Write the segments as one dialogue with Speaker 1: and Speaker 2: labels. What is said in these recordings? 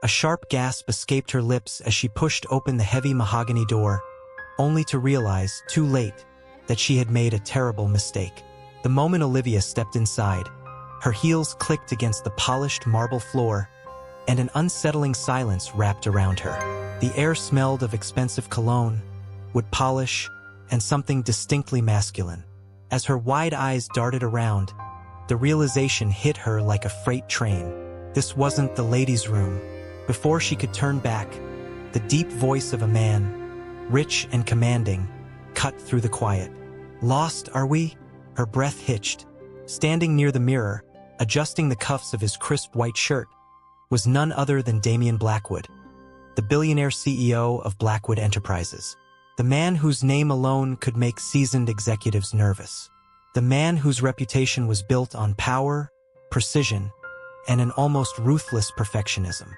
Speaker 1: A sharp gasp escaped her lips as she pushed open the heavy mahogany door, only to realize, too late, that she had made a terrible mistake. The moment Olivia stepped inside, her heels clicked against the polished marble floor, and an unsettling silence wrapped around her. The air smelled of expensive cologne, wood polish, and something distinctly masculine. As her wide eyes darted around, the realization hit her like a freight train. This wasn't the ladies' room. Before she could turn back, the deep voice of a man, rich and commanding, cut through the quiet. "Lost, are we?" Her breath hitched. Standing near the mirror, adjusting the cuffs of his crisp white shirt, was none other than Damien Blackwood, the billionaire CEO of Blackwood Enterprises. The man whose name alone could make seasoned executives nervous. The man whose reputation was built on power, precision, and an almost ruthless perfectionism.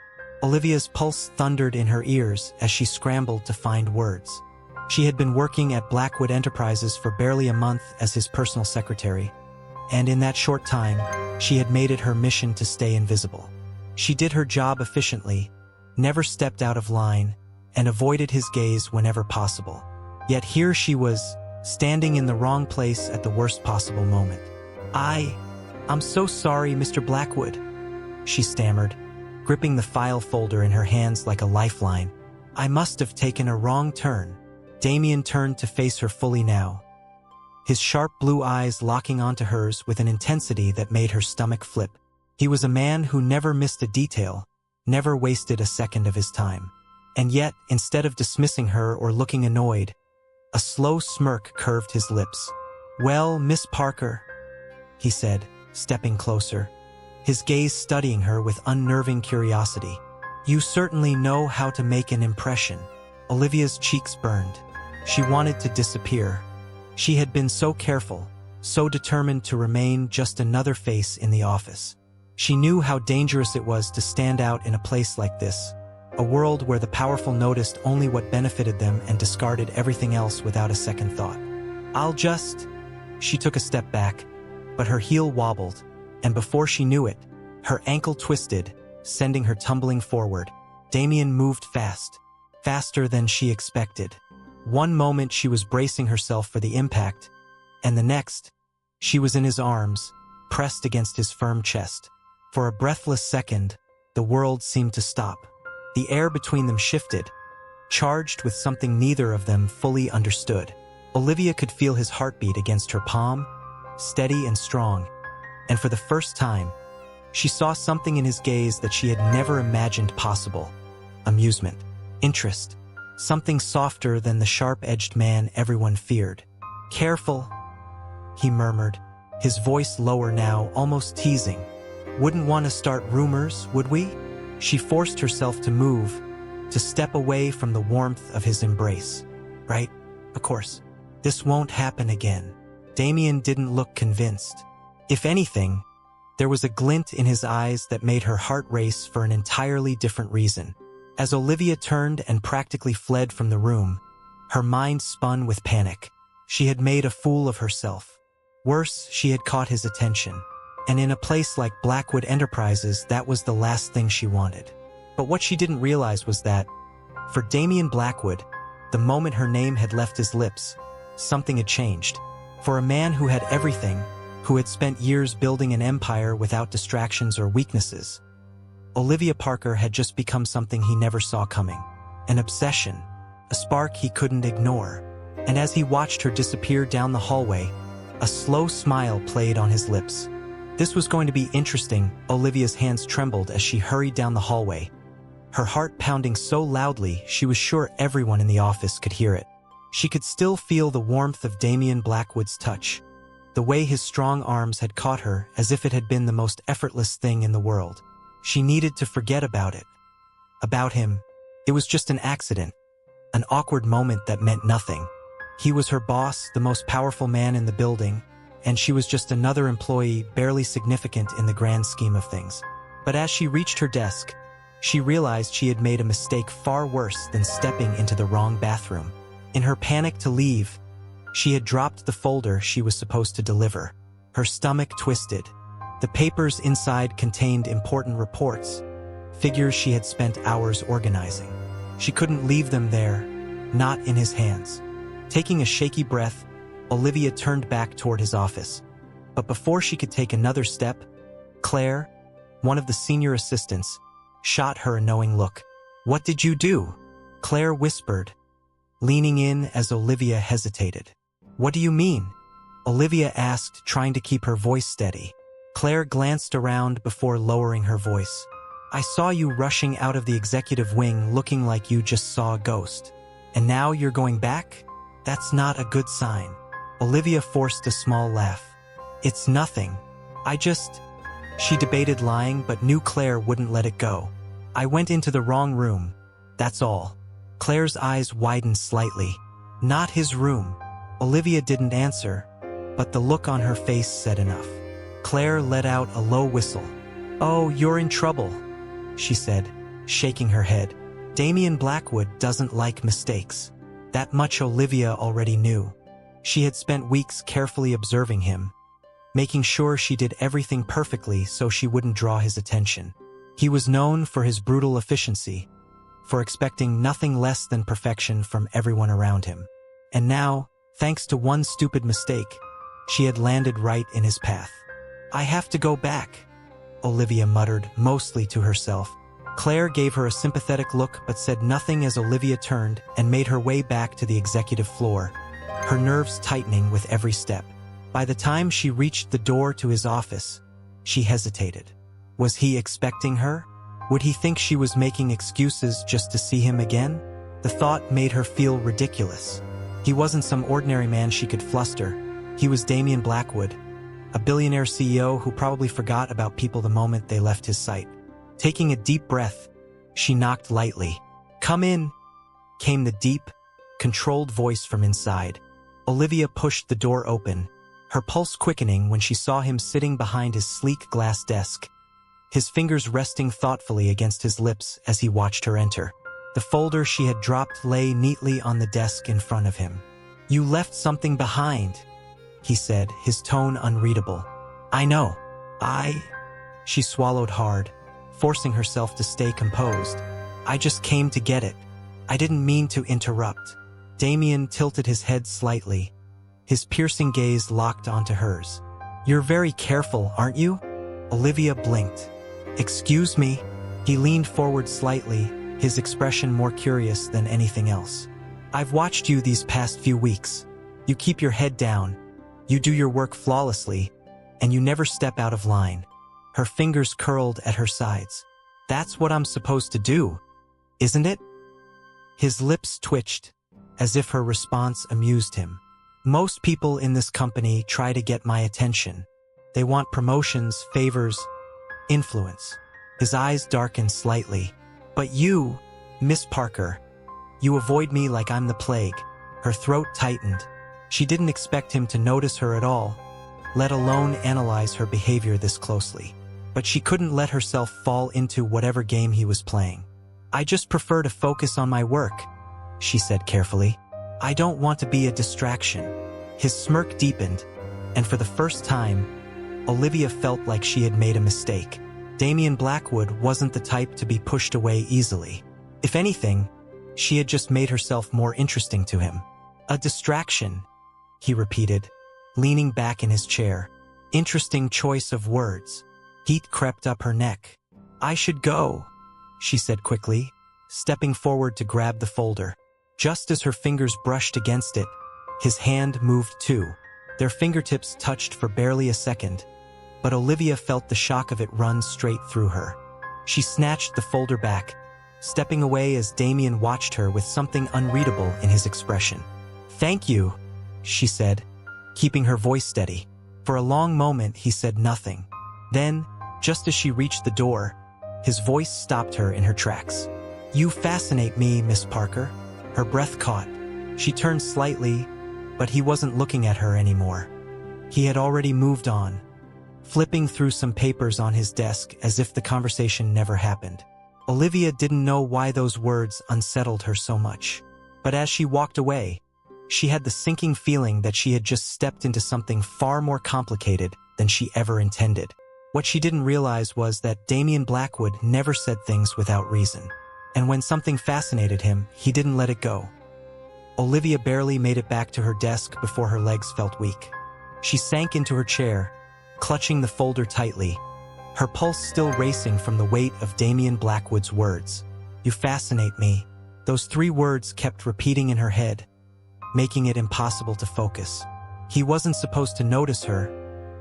Speaker 1: Olivia's pulse thundered in her ears as she scrambled to find words. She had been working at Blackwood Enterprises for barely a month as his personal secretary, and in that short time, she had made it her mission to stay invisible. She did her job efficiently, never stepped out of line, and avoided his gaze whenever possible. Yet here she was, standing in the wrong place at the worst possible moment. I'm so sorry, Mr. Blackwood," she stammered, gripping the file folder in her hands like a lifeline. "I must have taken a wrong turn." Damien turned to face her fully now, his sharp blue eyes locking onto hers with an intensity that made her stomach flip. He was a man who never missed a detail, never wasted a second of his time. And yet, instead of dismissing her or looking annoyed, a slow smirk curved his lips. "Well, Miss Parker," he said, stepping closer, his gaze studying her with unnerving curiosity. "You certainly know how to make an impression." Olivia's cheeks burned. She wanted to disappear. She had been so careful, so determined to remain just another face in the office. She knew how dangerous it was to stand out in a place like this, a world where the powerful noticed only what benefited them and discarded everything else without a second thought. She took a step back, but her heel wobbled, and before she knew it, her ankle twisted, sending her tumbling forward. Damien moved fast, faster than she expected. One moment she was bracing herself for the impact, and the next, she was in his arms, pressed against his firm chest. For a breathless second, the world seemed to stop. The air between them shifted, charged with something neither of them fully understood. Olivia could feel his heartbeat against her palm, steady and strong, and for the first time, she saw something in his gaze that she had never imagined possible. Amusement, interest, something softer than the sharp-edged man everyone feared. "Careful," he murmured, his voice lower now, almost teasing. "Wouldn't want to start rumors, would we?" She forced herself to move, to step away from the warmth of his embrace. "Right, of course. This won't happen again." Damien didn't look convinced. If anything, there was a glint in his eyes that made her heart race for an entirely different reason. As Olivia turned and practically fled from the room, her mind spun with panic. She had made a fool of herself. Worse, she had caught his attention. And in a place like Blackwood Enterprises, that was the last thing she wanted. But what she didn't realize was that, for Damien Blackwood, the moment her name had left his lips, something had changed. For a man who had everything, who had spent years building an empire without distractions or weaknesses, Olivia Parker had just become something he never saw coming. An obsession, a spark he couldn't ignore. And as he watched her disappear down the hallway, a slow smile played on his lips. This was going to be interesting. Olivia's hands trembled as she hurried down the hallway, her heart pounding so loudly she was sure everyone in the office could hear it. She could still feel the warmth of Damien Blackwood's touch, the way his strong arms had caught her as if it had been the most effortless thing in the world. She needed to forget about it. About him. It was just an accident, an awkward moment that meant nothing. He was her boss, the most powerful man in the building, and she was just another employee, barely significant in the grand scheme of things. But as she reached her desk, she realized she had made a mistake far worse than stepping into the wrong bathroom. In her panic to leave, she had dropped the folder she was supposed to deliver. Her stomach twisted. The papers inside contained important reports, figures she had spent hours organizing. She couldn't leave them there, not in his hands. Taking a shaky breath, Olivia turned back toward his office. But before she could take another step, Claire, one of the senior assistants, shot her a knowing look. "What did you do?" Claire whispered, leaning in as Olivia hesitated. "What do you mean?" Olivia asked, trying to keep her voice steady. Claire glanced around before lowering her voice. "I saw you rushing out of the executive wing looking like you just saw a ghost. And now you're going back? That's not a good sign." Olivia forced a small laugh. "It's nothing. She debated lying but knew Claire wouldn't let it go. "I went into the wrong room. That's all." Claire's eyes widened slightly. "Not his room." Olivia didn't answer, but the look on her face said enough. Claire let out a low whistle. "Oh, you're in trouble," she said, shaking her head. Damien Blackwood doesn't like mistakes. That much Olivia already knew. She had spent weeks carefully observing him, making sure she did everything perfectly so she wouldn't draw his attention. He was known for his brutal efficiency, for expecting nothing less than perfection from everyone around him. And now, thanks to one stupid mistake, she had landed right in his path. "I have to go back," Olivia muttered, mostly to herself. Claire gave her a sympathetic look but said nothing as Olivia turned and made her way back to the executive floor, her nerves tightening with every step. By the time she reached the door to his office, she hesitated. Was he expecting her? Would he think she was making excuses just to see him again? The thought made her feel ridiculous. He wasn't some ordinary man she could fluster. He was Damien Blackwood, a billionaire CEO who probably forgot about people the moment they left his sight. Taking a deep breath, she knocked lightly. "Come in," came the deep, controlled voice from inside. Olivia pushed the door open, her pulse quickening when she saw him sitting behind his sleek glass desk, his fingers resting thoughtfully against his lips as he watched her enter. The folder she had dropped lay neatly on the desk in front of him. "You left something behind," he said, his tone unreadable. "I know. She swallowed hard, forcing herself to stay composed. "I just came to get it. I didn't mean to interrupt." Damien tilted his head slightly, his piercing gaze locked onto hers. "You're very careful, aren't you?" Olivia blinked. "Excuse me?" He leaned forward slightly, his expression more curious than anything else. "I've watched you these past few weeks. You keep your head down, you do your work flawlessly, and you never step out of line." Her fingers curled at her sides. "That's what I'm supposed to do, isn't it?" His lips twitched, as if her response amused him. "Most people in this company try to get my attention. They want promotions, favors, influence." His eyes darkened slightly. "But you, Miss Parker, you avoid me like I'm the plague." Her throat tightened. She didn't expect him to notice her at all, let alone analyze her behavior this closely. But she couldn't let herself fall into whatever game he was playing. "I just prefer to focus on my work," she said carefully. "I don't want to be a distraction." His smirk deepened, and for the first time, Olivia felt like she had made a mistake. Damien Blackwood wasn't the type to be pushed away easily. If anything, she had just made herself more interesting to him. "A distraction," he repeated, leaning back in his chair. Interesting choice of words. Heat crept up her neck. "I should go," she said quickly, stepping forward to grab the folder. Just as her fingers brushed against it, his hand moved too. Their fingertips touched for barely a second, but Olivia felt the shock of it run straight through her. She snatched the folder back, stepping away as Damien watched her with something unreadable in his expression. "Thank you," she said, keeping her voice steady. For a long moment he said nothing. Then, just as she reached the door, his voice stopped her in her tracks. "You fascinate me, Miss Parker." Her breath caught. She turned slightly, but he wasn't looking at her anymore. He had already moved on, flipping through some papers on his desk as if the conversation never happened. Olivia didn't know why those words unsettled her so much. But as she walked away, she had the sinking feeling that she had just stepped into something far more complicated than she ever intended. What she didn't realize was that Damien Blackwood never said things without reason. And when something fascinated him, he didn't let it go. Olivia barely made it back to her desk before her legs felt weak. She sank into her chair, clutching the folder tightly, her pulse still racing from the weight of Damien Blackwood's words. "You fascinate me." Those 3 words kept repeating in her head, making it impossible to focus. He wasn't supposed to notice her,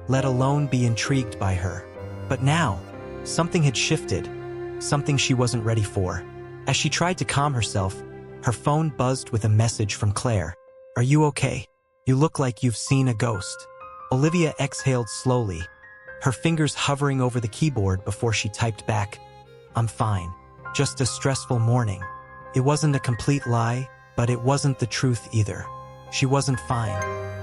Speaker 1: let alone be intrigued by her. But now, something had shifted, something she wasn't ready for. As she tried to calm herself, her phone buzzed with a message from Claire. "Are you okay? You look like you've seen a ghost." Olivia exhaled slowly, her fingers hovering over the keyboard before she typed back, "I'm fine. Just a stressful morning." It wasn't a complete lie, but it wasn't the truth either. She wasn't fine.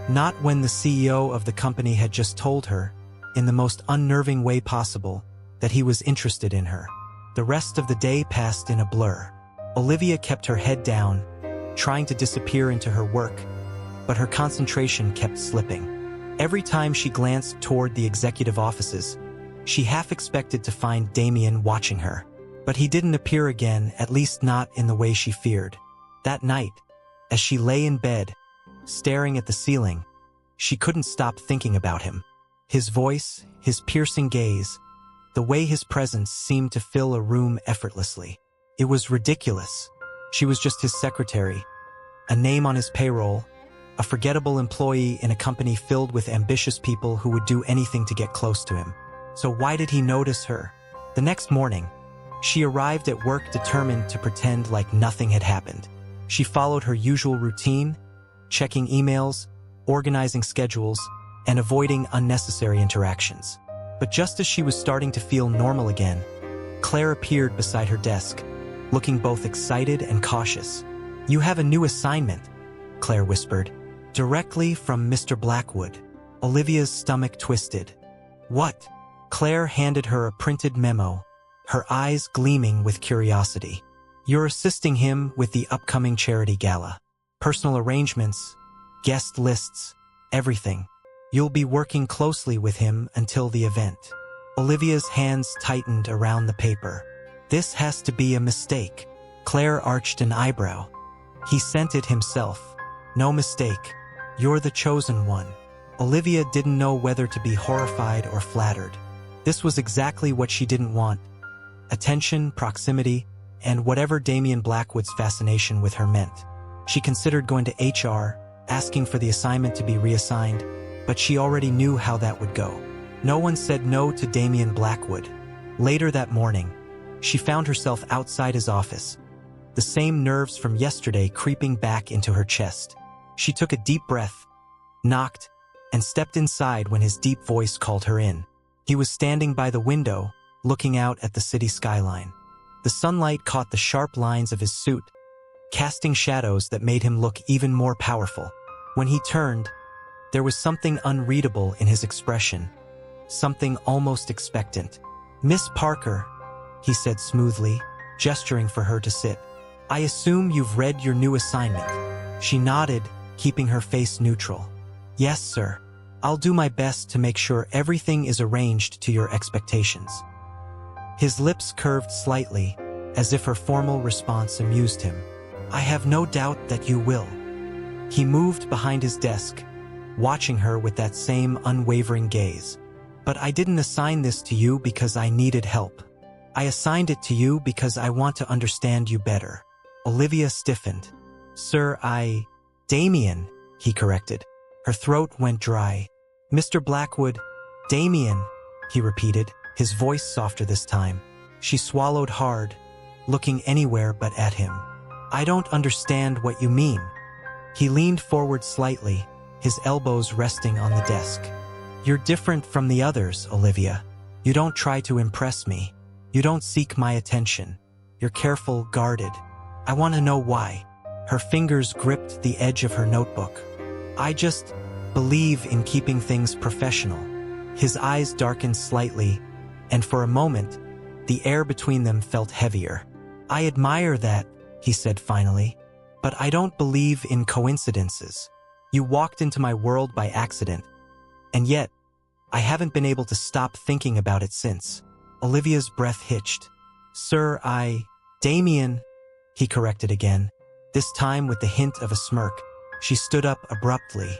Speaker 1: Not when the CEO of the company had just told her, in the most unnerving way possible, that he was interested in her. The rest of the day passed in a blur. Olivia kept her head down, trying to disappear into her work, but her concentration kept slipping. Every time she glanced toward the executive offices, she half expected to find Damien watching her. But he didn't appear again, at least not in the way she feared. That night, as she lay in bed, staring at the ceiling, she couldn't stop thinking about him. His voice, his piercing gaze, the way his presence seemed to fill a room effortlessly. It was ridiculous. She was just his secretary, a name on his payroll, a forgettable employee in a company filled with ambitious people who would do anything to get close to him. So why did he notice her? The next morning, she arrived at work determined to pretend like nothing had happened. She followed her usual routine, checking emails, organizing schedules, and avoiding unnecessary interactions. But just as she was starting to feel normal again, Claire appeared beside her desk, looking both excited and cautious. "You have a new assignment," Claire whispered. "Directly from Mr. Blackwood." Olivia's stomach twisted. "What?" Claire handed her a printed memo, her eyes gleaming with curiosity. "You're assisting him with the upcoming charity gala. Personal arrangements, guest lists, everything. You'll be working closely with him until the event." Olivia's hands tightened around the paper. "This has to be a mistake." Claire arched an eyebrow. "He sent it himself. No mistake. You're the chosen one." Olivia didn't know whether to be horrified or flattered. This was exactly what she didn't want. Attention, proximity, and whatever Damien Blackwood's fascination with her meant. She considered going to HR, asking for the assignment to be reassigned, but she already knew how that would go. No one said no to Damien Blackwood. Later that morning, she found herself outside his office, the same nerves from yesterday creeping back into her chest. She took a deep breath, knocked, and stepped inside when his deep voice called her in. He was standing by the window, looking out at the city skyline. The sunlight caught the sharp lines of his suit, casting shadows that made him look even more powerful. When he turned, there was something unreadable in his expression, something almost expectant. "Miss Parker," he said smoothly, gesturing for her to sit. "I assume you've read your new assignment." She nodded, keeping her face neutral. "Yes, sir. I'll do my best to make sure everything is arranged to your expectations." His lips curved slightly, as if her formal response amused him. "I have no doubt that you will." He moved behind his desk, watching her with that same unwavering gaze. "But I didn't assign this to you because I needed help. I assigned it to you because I want to understand you better." Olivia stiffened. "Sir, Damien," he corrected. Her throat went dry. "Mr. Blackwood, Damien," he repeated, his voice softer this time. She swallowed hard, looking anywhere but at him. "I don't understand what you mean." He leaned forward slightly, his elbows resting on the desk. "You're different from the others, Olivia. You don't try to impress me. You don't seek my attention. You're careful, guarded. I want to know why." Her fingers gripped the edge of her notebook. "I just believe in keeping things professional." His eyes darkened slightly, and for a moment, the air between them felt heavier. "I admire that," he said finally, "but I don't believe in coincidences. You walked into my world by accident, and yet, I haven't been able to stop thinking about it since. Olivia's breath hitched. Sir, Damien, he corrected again, this time with the hint of a smirk. She stood up abruptly.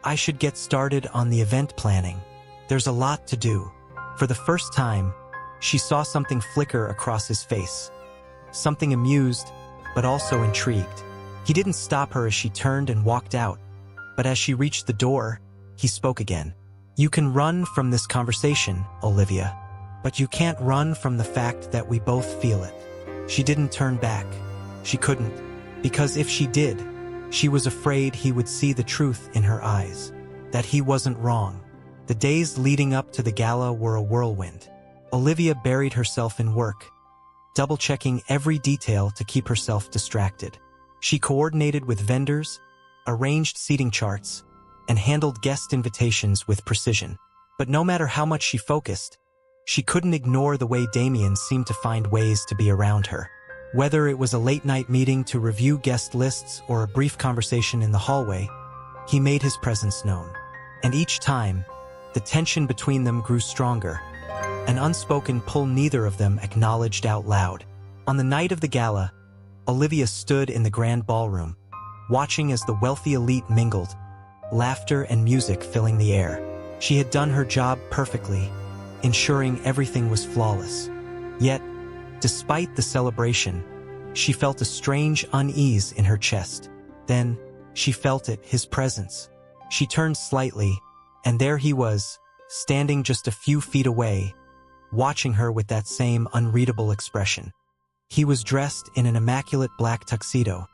Speaker 1: I should get started on the event planning. There's a lot to do. For the first time, she saw something flicker across his face. Something amused, but also intrigued. He didn't stop her as she turned and walked out, but as she reached the door, he spoke again. You can run from this conversation, Olivia, but you can't run from the fact that we both feel it. She didn't turn back. She couldn't, because if she did, she was afraid he would see the truth in her eyes, that he wasn't wrong. The days leading up to the gala were a whirlwind. Olivia buried herself in work, double-checking every detail to keep herself distracted. She coordinated with vendors, arranged seating charts, and handled guest invitations with precision. But no matter how much she focused, she couldn't ignore the way Damien seemed to find ways to be around her. Whether it was a late-night meeting to review guest lists or a brief conversation in the hallway, he made his presence known. And each time, the tension between them grew stronger, an unspoken pull neither of them acknowledged out loud. On the night of the gala, Olivia stood in the grand ballroom, watching as the wealthy elite mingled, laughter and music filling the air. She had done her job perfectly, ensuring everything was flawless. Yet, despite the celebration, she felt a strange unease in her chest. Then, she felt it, his presence. She turned slightly, and there he was, standing just a few feet away, watching her with that same unreadable expression. He was dressed in an immaculate black tuxedo,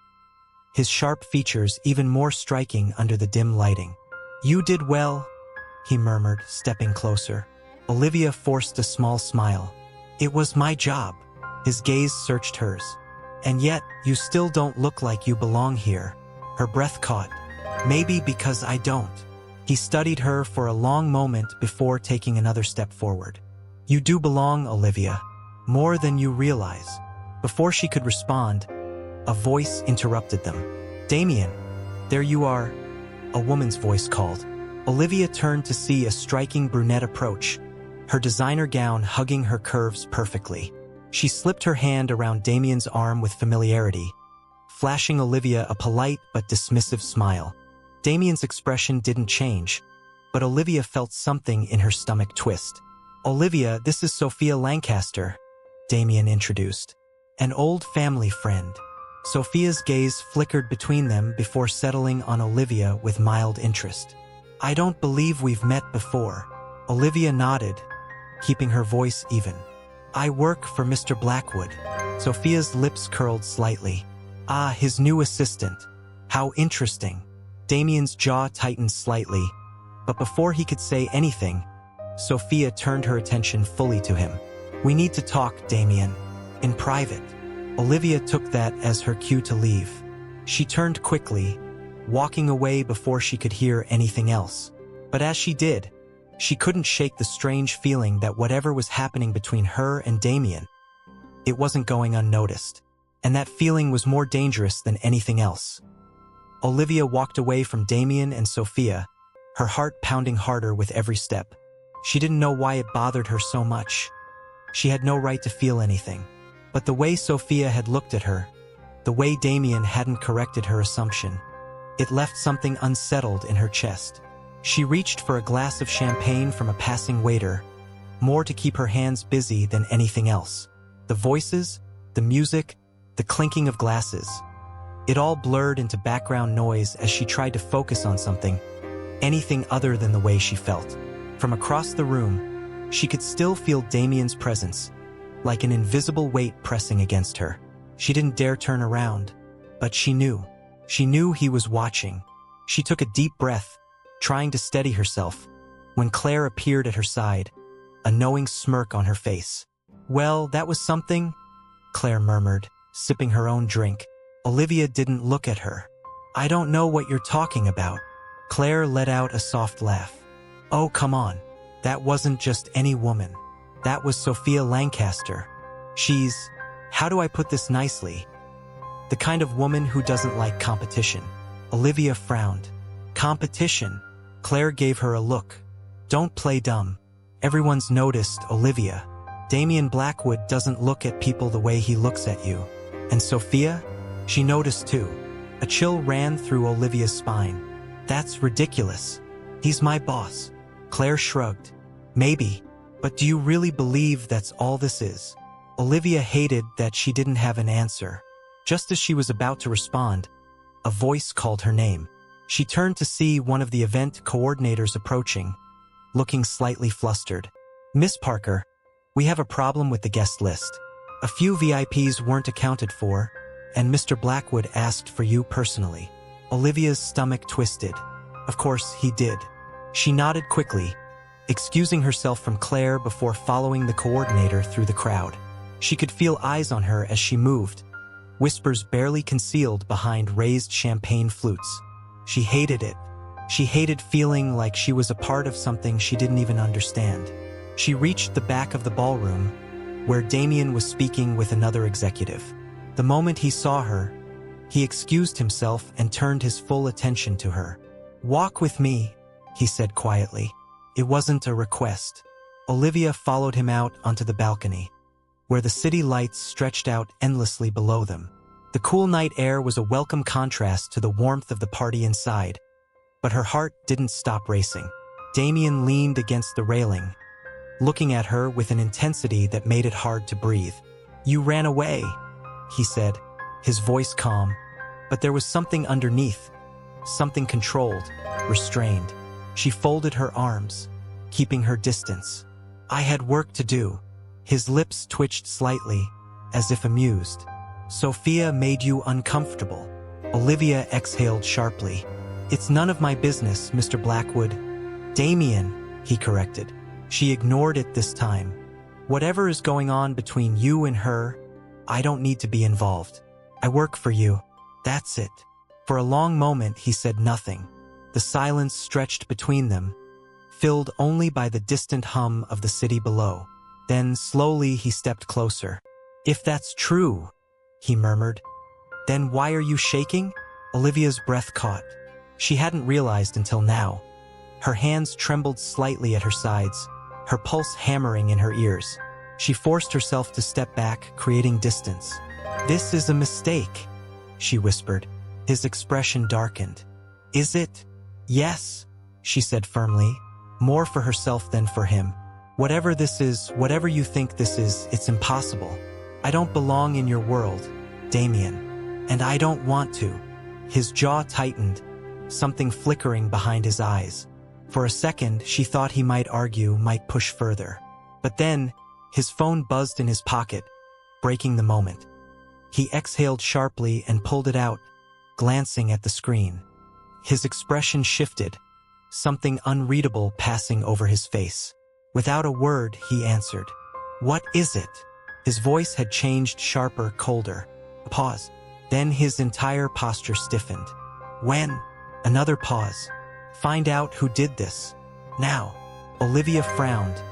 Speaker 1: his sharp features even more striking under the dim lighting. You did well, he murmured, stepping closer. Olivia forced a small smile. It was my job. His gaze searched hers. And yet, you still don't look like you belong here. Her breath caught. Maybe because I don't. He studied her for a long moment before taking another step forward. You do belong, Olivia. More than you realize. Before she could respond, a voice interrupted them. Damien, there you are, a woman's voice called. Olivia turned to see a striking brunette approach, her designer gown hugging her curves perfectly. She slipped her hand around Damien's arm with familiarity, flashing Olivia a polite but dismissive smile. Damien's expression didn't change, but Olivia felt something in her stomach twist. Olivia, this is Sophia Lancaster, Damien introduced. An old family friend. Sophia's gaze flickered between them before settling on Olivia with mild interest. I don't believe we've met before. Olivia nodded, keeping her voice even. I work for Mr. Blackwood. Sophia's lips curled slightly. Ah, his new assistant. How interesting. Damien's jaw tightened slightly, but before he could say anything, Sophia turned her attention fully to him. We need to talk, Damien. In private. Olivia took that as her cue to leave. She turned quickly, walking away before she could hear anything else. But as she did, she couldn't shake the strange feeling that whatever was happening between her and Damien, it wasn't going unnoticed. And that feeling was more dangerous than anything else. Olivia walked away from Damien and Sophia, her heart pounding harder with every step. She didn't know why it bothered her so much. She had no right to feel anything. But the way Sophia had looked at her, the way Damien hadn't corrected her assumption, it left something unsettled in her chest. She reached for a glass of champagne from a passing waiter, more to keep her hands busy than anything else. The voices, the music, the clinking of glasses. It all blurred into background noise as she tried to focus on something, anything other than the way she felt. From across the room, she could still feel Damien's presence, like an invisible weight pressing against her. She didn't dare turn around, but she knew. She knew he was watching. She took a deep breath, trying to steady herself, when Claire appeared at her side, a knowing smirk on her face. Well, that was something, Claire murmured, sipping her own drink. Olivia didn't look at her. I don't know what you're talking about. Claire let out a soft laugh. Oh, come on. That wasn't just any woman. That was Sophia Lancaster. She's, how do I put this nicely? The kind of woman who doesn't like competition. Olivia frowned. Competition? Claire gave her a look. Don't play dumb. Everyone's noticed, Olivia. Damien Blackwood doesn't look at people the way he looks at you. And Sophia? She noticed too. A chill ran through Olivia's spine. That's ridiculous. He's my boss. Claire shrugged. Maybe. But do you really believe that's all this is? Olivia hated that she didn't have an answer. Just as she was about to respond, a voice called her name. She turned to see one of the event coordinators approaching, looking slightly flustered. Miss Parker, we have a problem with the guest list. A few VIPs weren't accounted for, and Mr. Blackwood asked for you personally. Olivia's stomach twisted. Of course, he did. She nodded quickly, excusing herself from Claire before following the coordinator through the crowd. She could feel eyes on her as she moved, whispers barely concealed behind raised champagne flutes. She hated it. She hated feeling like she was a part of something she didn't even understand. She reached the back of the ballroom, where Damien was speaking with another executive. The moment he saw her, he excused himself and turned his full attention to her. "Walk with me," he said quietly. It wasn't a request. Olivia followed him out onto the balcony, where the city lights stretched out endlessly below them. The cool night air was a welcome contrast to the warmth of the party inside, but her heart didn't stop racing. Damien leaned against the railing, looking at her with an intensity that made it hard to breathe. "You ran away," he said, his voice calm, but there was something underneath, something controlled, restrained. She folded her arms, keeping her distance. "I had work to do." His lips twitched slightly, as if amused. "Sophia made you uncomfortable." Olivia exhaled sharply. "It's none of my business, Mr. Blackwood." "Damien," he corrected. She ignored it this time. "Whatever is going on between you and her, I don't need to be involved. I work for you. That's it." For a long moment he said nothing. The silence stretched between them, filled only by the distant hum of the city below. Then slowly he stepped closer. "If that's true," he murmured, "then why are you shaking?" Olivia's breath caught. She hadn't realized until now. Her hands trembled slightly at her sides, her pulse hammering in her ears. She forced herself to step back, creating distance. "This is a mistake," she whispered. His expression darkened. "Is it?" "Yes," she said firmly, more for herself than for him. "Whatever this is, whatever you think this is, it's impossible. I don't belong in your world, Damien. And I don't want to." His jaw tightened, something flickering behind his eyes. For a second, she thought he might argue, might push further. But then, his phone buzzed in his pocket, breaking the moment. He exhaled sharply and pulled it out, glancing at the screen. His expression shifted, something unreadable passing over his face. Without a word, he answered. "What is it?" His voice had changed sharper, colder. A pause. Then his entire posture stiffened. "When?" Another pause. "Find out who did this. Now." Olivia frowned,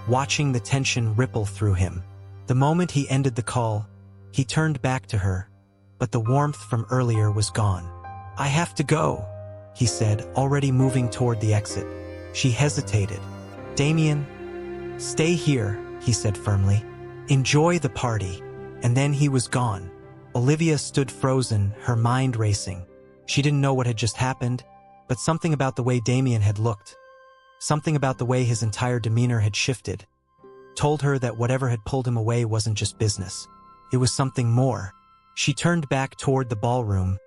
Speaker 1: watching the tension ripple through him. The moment he ended the call, he turned back to her, but the warmth from earlier was gone. "I have to go," he said, already moving toward the exit. She hesitated. "Damien, stay here," he said firmly. "Enjoy the party." And then he was gone. Olivia stood frozen, her mind racing. She didn't know what had just happened, but something about the way Damien had looked, something about the way his entire demeanor had shifted, told her that whatever had pulled him away wasn't just business. It was something more. She turned back toward the ballroom,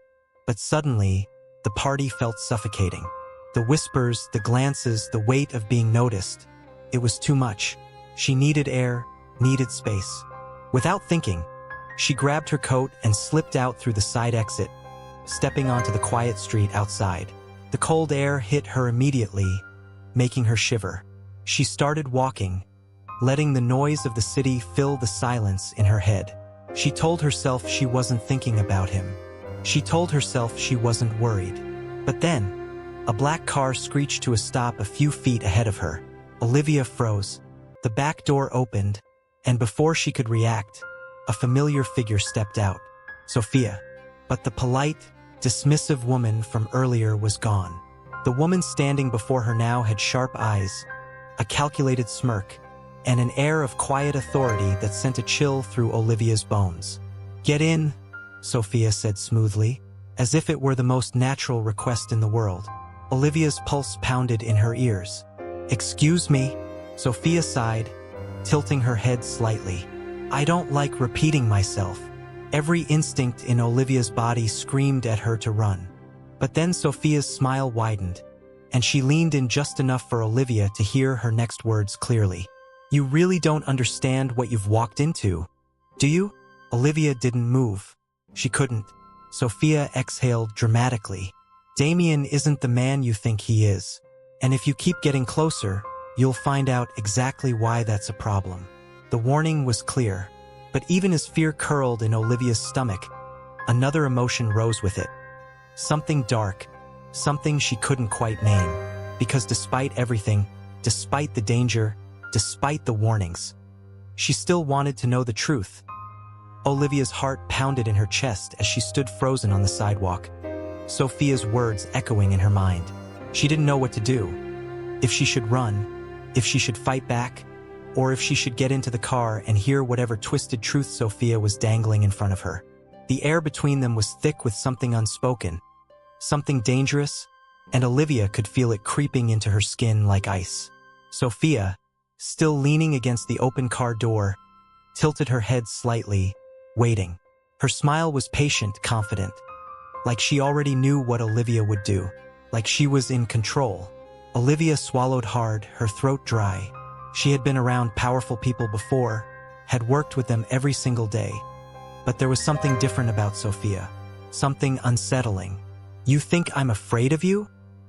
Speaker 1: but suddenly, the party felt suffocating. The whispers, the glances, the weight of being noticed. It was too much. She needed air, needed space. Without thinking, she grabbed her coat and slipped out through the side exit, stepping onto the quiet street outside. The cold air hit her immediately, making her shiver. She started walking, letting the noise of the city fill the silence in her head. She told herself she wasn't thinking about him. She told herself she wasn't worried. But then, a black car screeched to a stop a few feet ahead of her. Olivia froze. The back door opened, and before she could react, a familiar figure stepped out. Sophia. But the polite, dismissive woman from earlier was gone. The woman standing before her now had sharp eyes, a calculated smirk, and an air of quiet authority that sent a chill through Olivia's bones. "Get in," Sophia said smoothly, as if it were the most natural request in the world. Olivia's pulse pounded in her ears. "Excuse me," Sophia sighed, tilting her head slightly. "I don't like repeating myself." Every instinct in Olivia's body screamed at her to run. But then Sophia's smile widened, and she leaned in just enough for Olivia to hear her next words clearly. "You really don't understand what you've walked into, do you?" Olivia didn't move. She couldn't. Sophia exhaled dramatically. "Damien isn't the man you think he is. And if you keep getting closer, you'll find out exactly why that's a problem." The warning was clear, but even as fear curled in Olivia's stomach, another emotion rose with it. Something dark, something she couldn't quite name, because despite everything, despite the danger, despite the warnings, she still wanted to know the truth. Olivia's heart pounded in her chest as she stood frozen on the sidewalk, Sophia's words echoing in her mind. She didn't know what to do. If she should run, if she should fight back, or if she should get into the car and hear whatever twisted truth Sophia was dangling in front of her. The air between them was thick with something unspoken, something dangerous, and Olivia could feel it creeping into her skin like ice. Sophia, still leaning against the open car door, tilted her head slightly, waiting. Her smile was patient, confident, like she already knew what Olivia would do, like she was in control. Olivia swallowed hard, her throat dry. She had been around powerful people before, had worked with them every single day. But there was something different about Sophia, something unsettling. "You think I'm afraid of you?"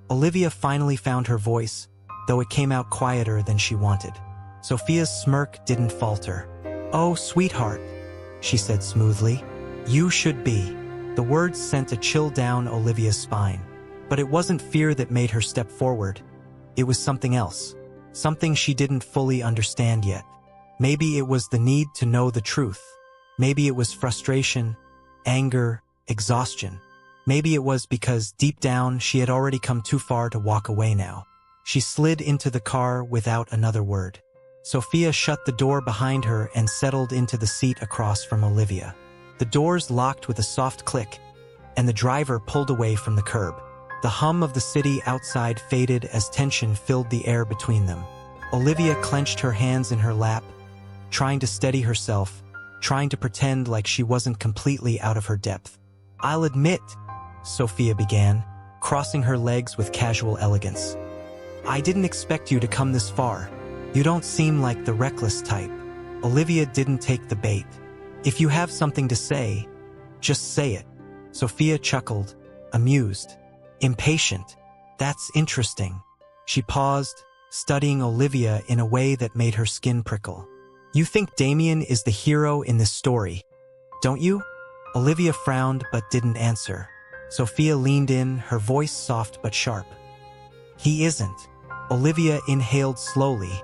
Speaker 1: Olivia finally found her voice, though it came out quieter than she wanted. Sophia's smirk didn't falter. "Oh, sweetheart," she said smoothly. "You should be." The words sent a chill down Olivia's spine. But it wasn't fear that made her step forward. It was something else. Something she didn't fully understand yet. Maybe it was the need to know the truth. Maybe it was frustration, anger, exhaustion. Maybe it was because, deep down, she had already come too far to walk away now. She slid into the car without another word. Sophia shut the door behind her and settled into the seat across from Olivia. The doors locked with a soft click, and the driver pulled away from the curb. The hum of the city outside faded as tension filled the air between them. Olivia clenched her hands in her lap, trying to steady herself, trying to pretend like she wasn't completely out of her depth. "I'll admit," Sophia began, crossing her legs with casual elegance. "I didn't expect you to come this far. You don't seem like the reckless type." Olivia didn't take the bait. "If you have something to say, just say it." Sophia chuckled, amused. "Impatient. That's interesting." She paused, studying Olivia in a way that made her skin prickle. "You think Damien is the hero in this story, don't you?" Olivia frowned but didn't answer. Sophia leaned in, her voice soft but sharp. "He isn't." Olivia inhaled slowly,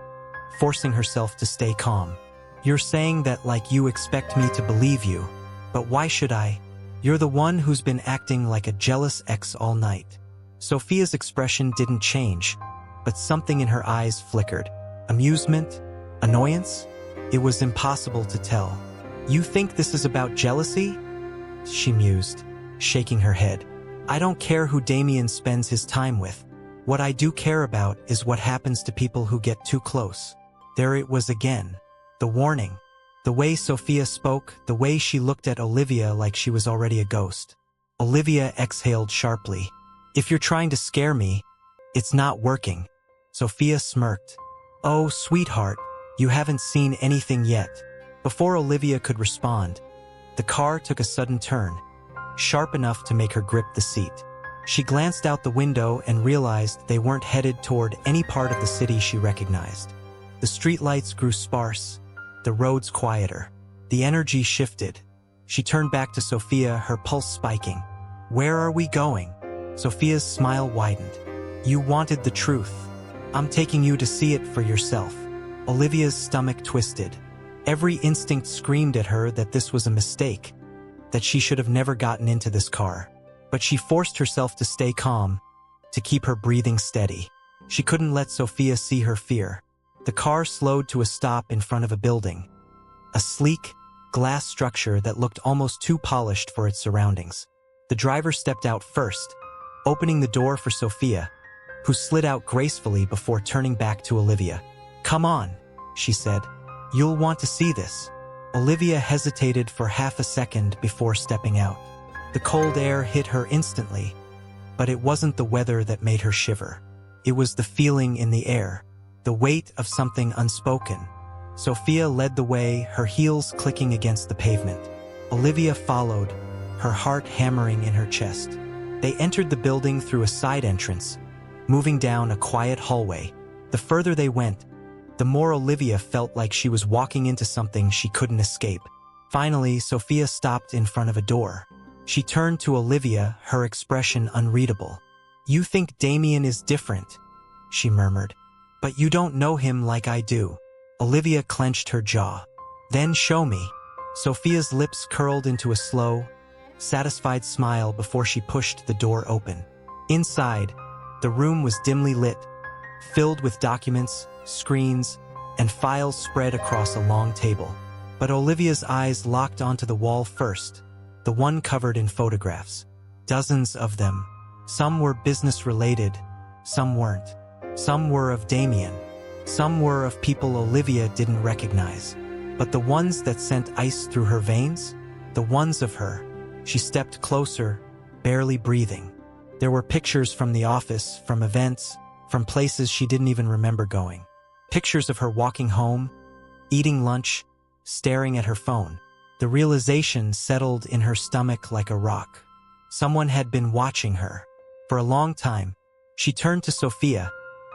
Speaker 1: forcing herself to stay calm. "You're saying that like you expect me to believe you, but why should I? You're the one who's been acting like a jealous ex all night." Sophia's expression didn't change, but something in her eyes flickered. Amusement? Annoyance? It was impossible to tell. "You think this is about jealousy?" she mused, shaking her head. "I don't care who Damien spends his time with. What I do care about is what happens to people who get too close." There it was again. The warning. The way Sophia spoke, the way she looked at Olivia like she was already a ghost. Olivia exhaled sharply. "If you're trying to scare me, it's not working." Sophia smirked. "Oh, sweetheart, you haven't seen anything yet." Before Olivia could respond, the car took a sudden turn, sharp enough to make her grip the seat. She glanced out the window and realized they weren't headed toward any part of the city she recognized. The streetlights grew sparse, the roads quieter. The energy shifted. She turned back to Sophia, her pulse spiking. "Where are we going?" Sophia's smile widened. "You wanted the truth. I'm taking you to see it for yourself." Olivia's stomach twisted. Every instinct screamed at her that this was a mistake, that she should have never gotten into this car. But she forced herself to stay calm, to keep her breathing steady. She couldn't let Sophia see her fear. The car slowed to a stop in front of a building, a sleek, glass structure that looked almost too polished for its surroundings. The driver stepped out first, opening the door for Sophia, who slid out gracefully before turning back to Olivia. "Come on," she said. "You'll want to see this." Olivia hesitated for half a second before stepping out. The cold air hit her instantly, but it wasn't the weather that made her shiver. It was the feeling in the air, the weight of something unspoken. Sophia led the way, her heels clicking against the pavement. Olivia followed, her heart hammering in her chest. They entered the building through a side entrance, moving down a quiet hallway. The further they went, the more Olivia felt like she was walking into something she couldn't escape. Finally, Sophia stopped in front of a door. She turned to Olivia, her expression unreadable. "You think Damien is different," she murmured. "But you don't know him like I do." Olivia clenched her jaw. "Then show me." Sophia's lips curled into a slow, satisfied smile before she pushed the door open. Inside, the room was dimly lit, filled with documents, screens, and files spread across a long table. But Olivia's eyes locked onto the wall first, the one covered in photographs. Dozens of them. Some were business-related, some weren't. Some were of Damien. Some were of people Olivia didn't recognize. But the ones that sent ice through her veins? The ones of her. She stepped closer, barely breathing. There were pictures from the office, from events, from places she didn't even remember going. Pictures of her walking home, eating lunch, staring at her phone. The realization settled in her stomach like a rock. Someone had been watching her. For a long time, she turned to Sophia,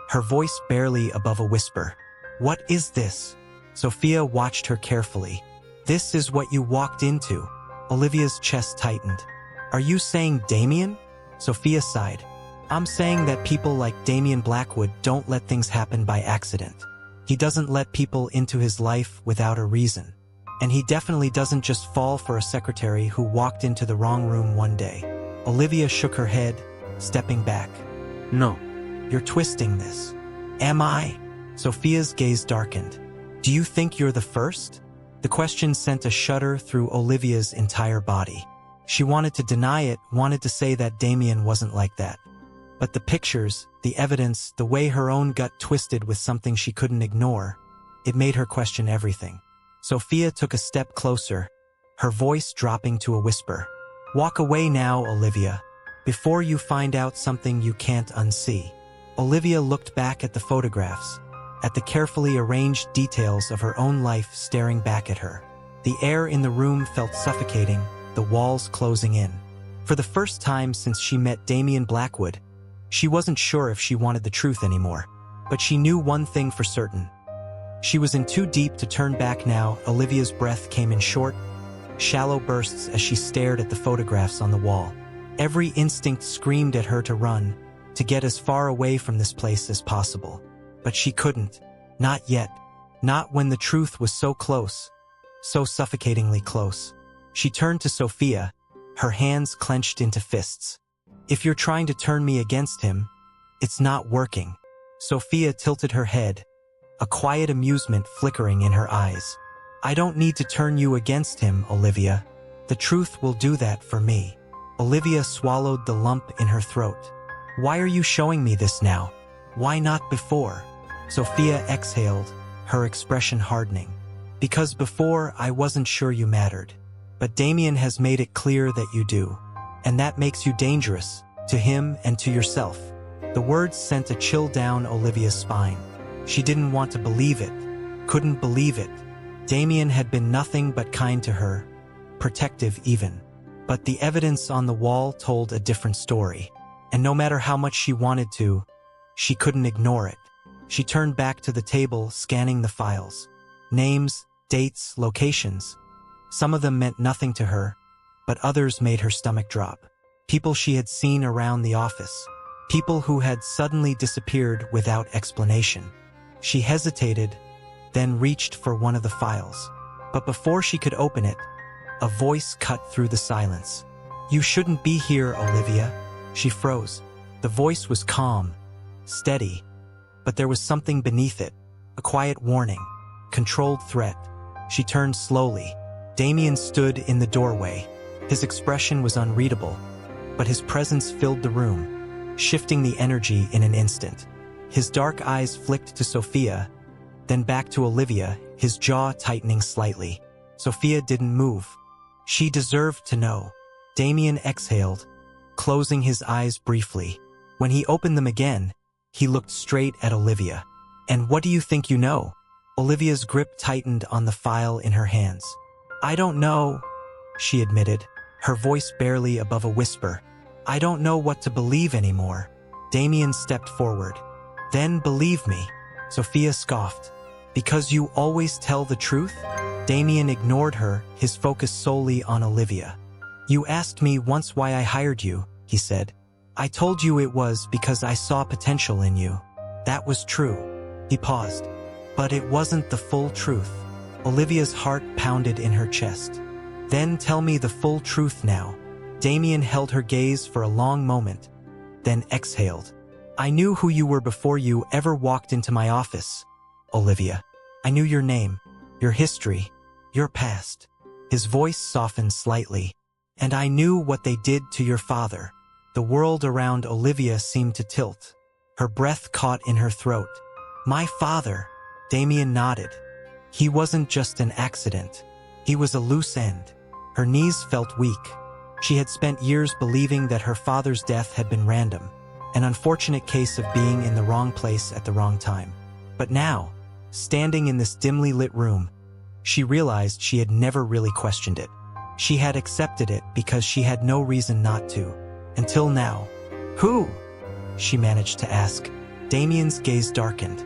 Speaker 1: her voice barely above a whisper. "What is this?" Sophia watched her carefully. "This is what you walked into." Olivia's chest tightened. "Are you saying Damien?" Sophia sighed. "I'm saying that people like Damien Blackwood don't let things happen by accident. He doesn't let people into his life without a reason. And he definitely doesn't just fall for a secretary who walked into the wrong room one day." Olivia shook her head, stepping back. "No, you're twisting this." "Am I?" Sophia's gaze darkened. "Do you think you're the first?" The question sent a shudder through Olivia's entire body. She wanted to deny it, wanted to say that Damien wasn't like that. But the pictures, the evidence, the way her own gut twisted with something she couldn't ignore, it made her question everything. Sophia took a step closer, her voice dropping to a whisper. "Walk away now, Olivia, before you find out something you can't unsee." Olivia looked back at the photographs, at the carefully arranged details of her own life staring back at her. The air in the room felt suffocating, the walls closing in. For the first time since she met Damien Blackwood, she wasn't sure if she wanted the truth anymore. But she knew one thing for certain. She was in too deep to turn back now. Olivia's breath came in short, shallow bursts as she stared at the photographs on the wall. Every instinct screamed at her to run, to get as far away from this place as possible. But she couldn't. Not yet. Not when the truth was so close. So suffocatingly close. She turned to Sophia, her hands clenched into fists. "If you're trying to turn me against him, it's not working." Sophia tilted her head, a quiet amusement flickering in her eyes. "I don't need to turn you against him, Olivia. The truth will do that for me." Olivia swallowed the lump in her throat. "Why are you showing me this now? Why not before?" Sophia exhaled, her expression hardening. "Because before I wasn't sure you mattered. But Damien has made it clear that you do. And that makes you dangerous, to him and to yourself." The words sent a chill down Olivia's spine. She didn't want to believe it, couldn't believe it. Damien had been nothing but kind to her, protective even. But the evidence on the wall told a different story. And no matter how much she wanted to, she couldn't ignore it. She turned back to the table, scanning the files. Names, dates, locations. Some of them meant nothing to her, but others made her stomach drop. People she had seen around the office. People who had suddenly disappeared without explanation. She hesitated, then reached for one of the files. But before she could open it, a voice cut through the silence. "You shouldn't be here, Olivia." She froze. The voice was calm, steady, but there was something beneath it. A quiet warning. Controlled threat. She turned slowly. Damien stood in the doorway. His expression was unreadable, but his presence filled the room, shifting the energy in an instant. His dark eyes flicked to Sophia, then back to Olivia, his jaw tightening slightly. Sophia didn't move. She deserved to know. Damien exhaled, closing his eyes briefly. When he opened them again, he looked straight at Olivia. "And what do you think you know?" Olivia's grip tightened on the file in her hands. "I don't know," she admitted, her voice barely above a whisper. "I don't know what to believe anymore." Damien stepped forward. "Then believe me," Sophia scoffed. "Because you always tell the truth?" Damien ignored her, his focus solely on Olivia. "You asked me once why I hired you," he said. "I told you it was because I saw potential in you. That was true." He paused. "But it wasn't the full truth." Olivia's heart pounded in her chest. "Then tell me the full truth now." Damien held her gaze for a long moment, then exhaled. "I knew who you were before you ever walked into my office, Olivia. I knew your name, your history, your past." His voice softened slightly. "And I knew what they did to your father." The world around Olivia seemed to tilt. Her breath caught in her throat. "My father," Damien nodded. "He wasn't just an accident. He was a loose end." Her knees felt weak. She had spent years believing that her father's death had been random, an unfortunate case of being in the wrong place at the wrong time. But now, standing in this dimly lit room, she realized she had never really questioned it. She had accepted it because she had no reason not to. Until now. "Who?" she managed to ask. Damien's gaze darkened.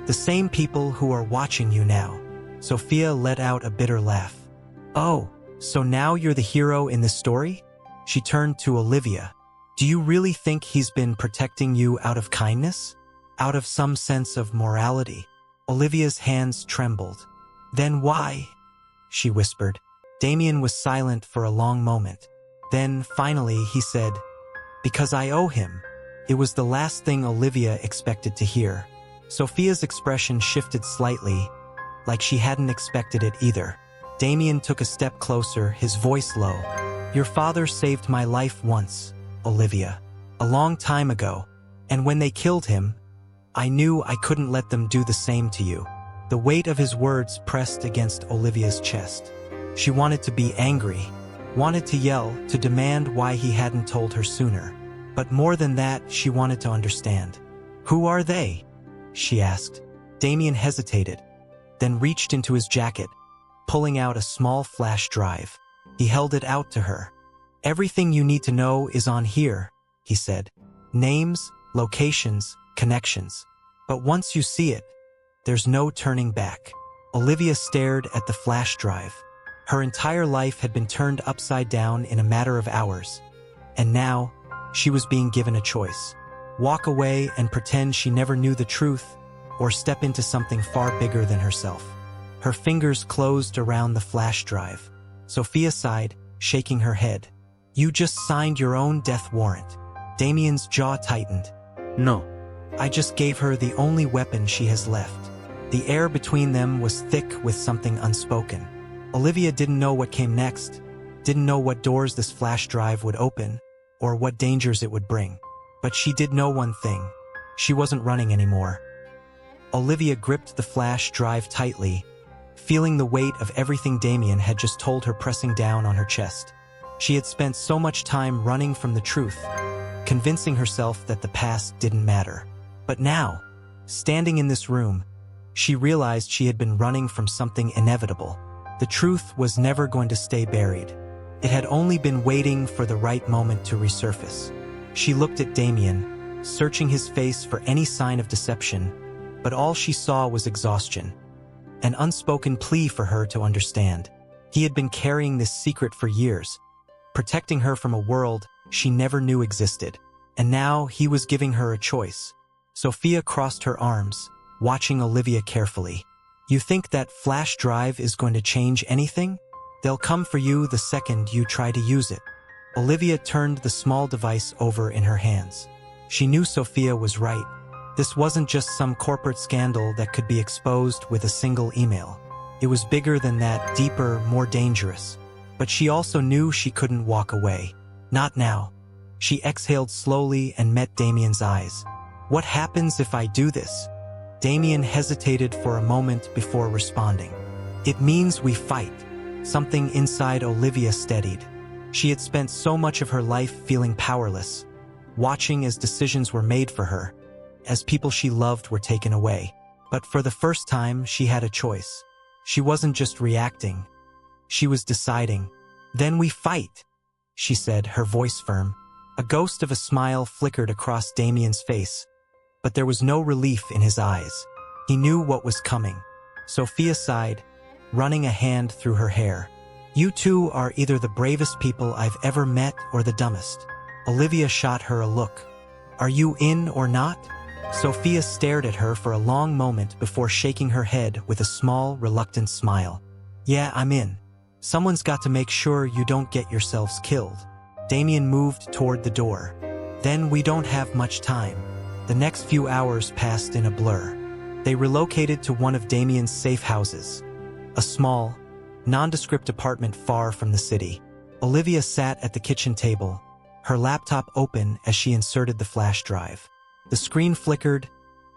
Speaker 1: "The same people who are watching you now." Sophia let out a bitter laugh. "Oh, so now you're the hero in this story?" She turned to Olivia. "Do you really think he's been protecting you out of kindness? Out of some sense of morality?" Olivia's hands trembled. "Then why?" she whispered. Damien was silent for a long moment. Then, finally, he said, "Because I owe him." It was the last thing Olivia expected to hear. Sophia's expression shifted slightly, like she hadn't expected it either. Damien took a step closer, his voice low. "Your father saved my life once, Olivia. A long time ago. And when they killed him, I knew I couldn't let them do the same to you." The weight of his words pressed against Olivia's chest. She wanted to be angry, wanted to yell, to demand why he hadn't told her sooner. But more than that, she wanted to understand. "Who are they?" she asked. Damien hesitated, then reached into his jacket, pulling out a small flash drive. He held it out to her. "Everything you need to know is on here," he said. "Names, locations, connections. But once you see it, there's no turning back." Olivia stared at the flash drive. Her entire life had been turned upside down in a matter of hours. And now, she was being given a choice. Walk away and pretend she never knew the truth, or step into something far bigger than herself. Her fingers closed around the flash drive. Sophia sighed, shaking her head. "You just signed your own death warrant." Damien's jaw tightened. "No. I just gave her the only weapon she has left." The air between them was thick with something unspoken. Olivia didn't know what came next, didn't know what doors this flash drive would open, or what dangers it would bring. But she did know one thing. She wasn't running anymore. Olivia gripped the flash drive tightly, feeling the weight of everything Damien had just told her pressing down on her chest. She had spent so much time running from the truth, convincing herself that the past didn't matter. But now, standing in this room, she realized she had been running from something inevitable. The truth was never going to stay buried. It had only been waiting for the right moment to resurface. She looked at Damien, searching his face for any sign of deception, but all she saw was exhaustion. An unspoken plea for her to understand. He had been carrying this secret for years, protecting her from a world she never knew existed. And now he was giving her a choice. Sophia crossed her arms, watching Olivia carefully. "You think that flash drive is going to change anything? They'll come for you the second you try to use it." Olivia turned the small device over in her hands. She knew Sophia was right. This wasn't just some corporate scandal that could be exposed with a single email. It was bigger than that, deeper, more dangerous. But she also knew she couldn't walk away. Not now. She exhaled slowly and met Damien's eyes. "What happens if I do this?" Damien hesitated for a moment before responding. "It means we fight." Something inside Olivia steadied. She had spent so much of her life feeling powerless, watching as decisions were made for her, as people she loved were taken away. But for the first time, she had a choice. She wasn't just reacting. She was deciding. "Then we fight," she said, her voice firm. A ghost of a smile flickered across Damien's face, but there was no relief in his eyes. He knew what was coming. Sophia sighed, running a hand through her hair. "You two are either the bravest people I've ever met or the dumbest." Olivia shot her a look. "Are you in or not?" Sophia stared at her for a long moment before shaking her head with a small, reluctant smile. "Yeah, I'm in. Someone's got to make sure you don't get yourselves killed." Damien moved toward the door. "Then we don't have much time." The next few hours passed in a blur. They relocated to one of Damien's safe houses, a small, nondescript apartment far from the city. Olivia sat at the kitchen table, her laptop open as she inserted the flash drive. The screen flickered,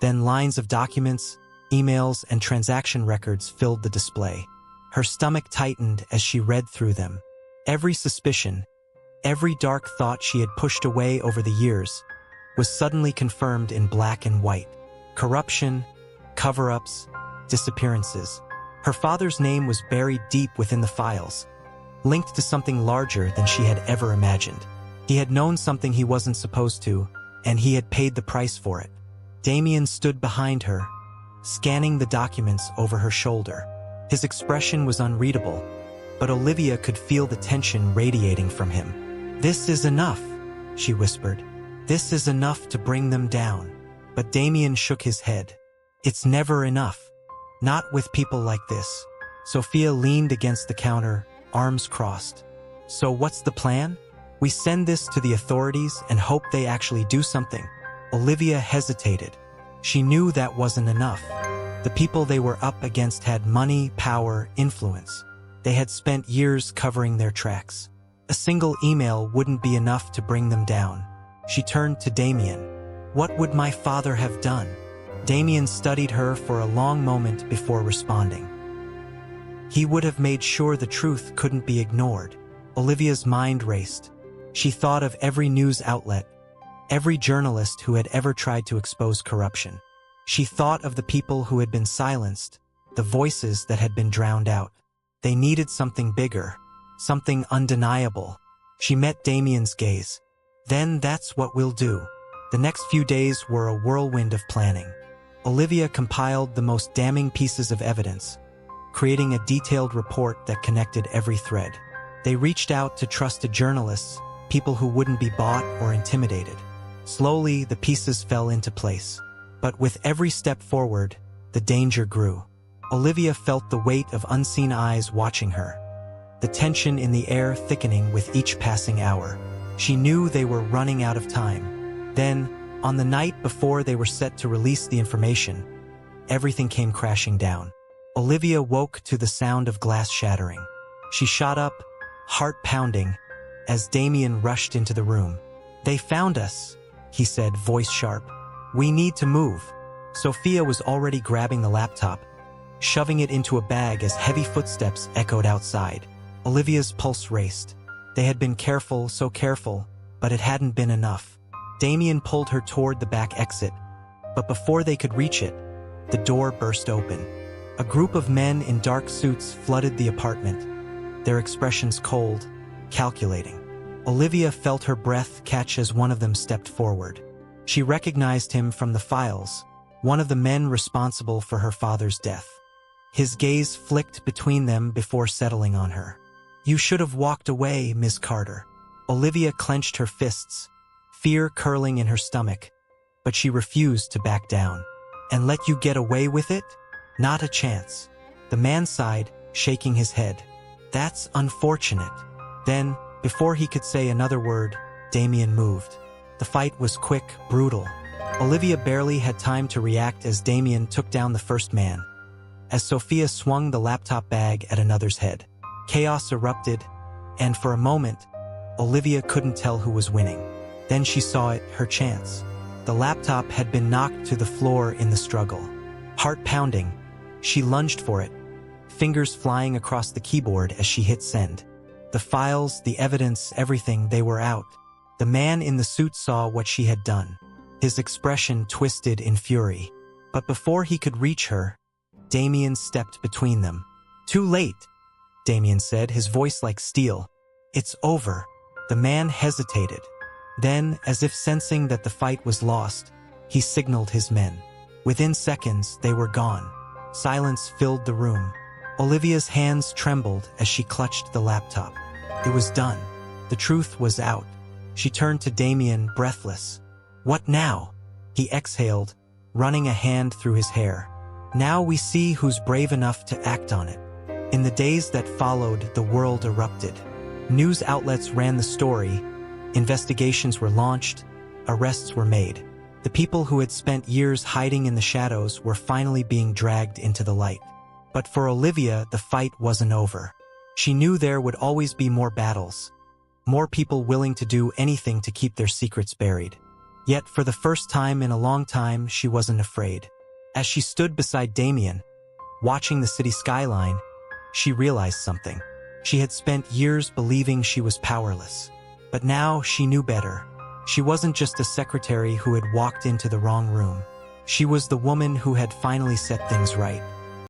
Speaker 1: then lines of documents, emails, and transaction records filled the display. Her stomach tightened as she read through them. Every suspicion, every dark thought she had pushed away over the years, was suddenly confirmed in black and white. Corruption, cover-ups, disappearances. Her father's name was buried deep within the files, linked to something larger than she had ever imagined. He had known something he wasn't supposed to, and he had paid the price for it. Damien stood behind her, scanning the documents over her shoulder. His expression was unreadable, but Olivia could feel the tension radiating from him. "This is enough," she whispered. "This is enough to bring them down." But Damien shook his head. "It's never enough. Not with people like this." Sophia leaned against the counter, arms crossed. "So what's the plan? We send this to the authorities and hope they actually do something?" Olivia hesitated. She knew that wasn't enough. The people they were up against had money, power, influence. They had spent years covering their tracks. A single email wouldn't be enough to bring them down. She turned to Damien. "What would my father have done?" Damien studied her for a long moment before responding. "He would have made sure the truth couldn't be ignored." Olivia's mind raced. She thought of every news outlet, every journalist who had ever tried to expose corruption. She thought of the people who had been silenced, the voices that had been drowned out. They needed something bigger, something undeniable. She met Damien's gaze. "Then that's what we'll do." The next few days were a whirlwind of planning. Olivia compiled the most damning pieces of evidence, creating a detailed report that connected every thread. They reached out to trusted journalists, people who wouldn't be bought or intimidated. Slowly, the pieces fell into place. But with every step forward, the danger grew. Olivia felt the weight of unseen eyes watching her, the tension in the air thickening with each passing hour. She knew they were running out of time. Then, on the night before they were set to release the information, everything came crashing down. Olivia woke to the sound of glass shattering. She shot up, heart pounding, as Damien rushed into the room. "They found us," he said, voice sharp. "We need to move." Sophia was already grabbing the laptop, shoving it into a bag as heavy footsteps echoed outside. Olivia's pulse raced. They had been careful, so careful, but it hadn't been enough. Damien pulled her toward the back exit, but before they could reach it, the door burst open. A group of men in dark suits flooded the apartment, their expressions cold, calculating. Olivia felt her breath catch as one of them stepped forward. She recognized him from the files, one of the men responsible for her father's death. His gaze flicked between them before settling on her. "You should have walked away, Miss Carter." Olivia clenched her fists, fear curling in her stomach, but she refused to back down. "And let you get away with it? Not a chance." The man sighed, shaking his head. "That's unfortunate." Then, before he could say another word, Damien moved. The fight was quick, brutal. Olivia barely had time to react as Damien took down the first man. As Sophia swung the laptop bag at another's head, chaos erupted, and for a moment, Olivia couldn't tell who was winning. Then she saw it, her chance. The laptop had been knocked to the floor in the struggle. Heart pounding, she lunged for it, fingers flying across the keyboard as she hit send. The files, the evidence, everything, they were out. The man in the suit saw what she had done. His expression twisted in fury. But before he could reach her, Damien stepped between them. "Too late," Damien said, his voice like steel. "It's over." The man hesitated. Then, as if sensing that the fight was lost, he signaled his men. Within seconds, they were gone. Silence filled the room. Olivia's hands trembled as she clutched the laptop. It was done. The truth was out. She turned to Damien, breathless. "What now?" He exhaled, running a hand through his hair. "Now we see who's brave enough to act on it." In the days that followed, the world erupted. News outlets ran the story. Investigations were launched. Arrests were made. The people who had spent years hiding in the shadows were finally being dragged into the light. But for Olivia, the fight wasn't over. She knew there would always be more battles, more people willing to do anything to keep their secrets buried. Yet for the first time in a long time, she wasn't afraid. As she stood beside Damien, watching the city skyline, she realized something. She had spent years believing she was powerless. But now she knew better. She wasn't just a secretary who had walked into the wrong room. She was the woman who had finally set things right.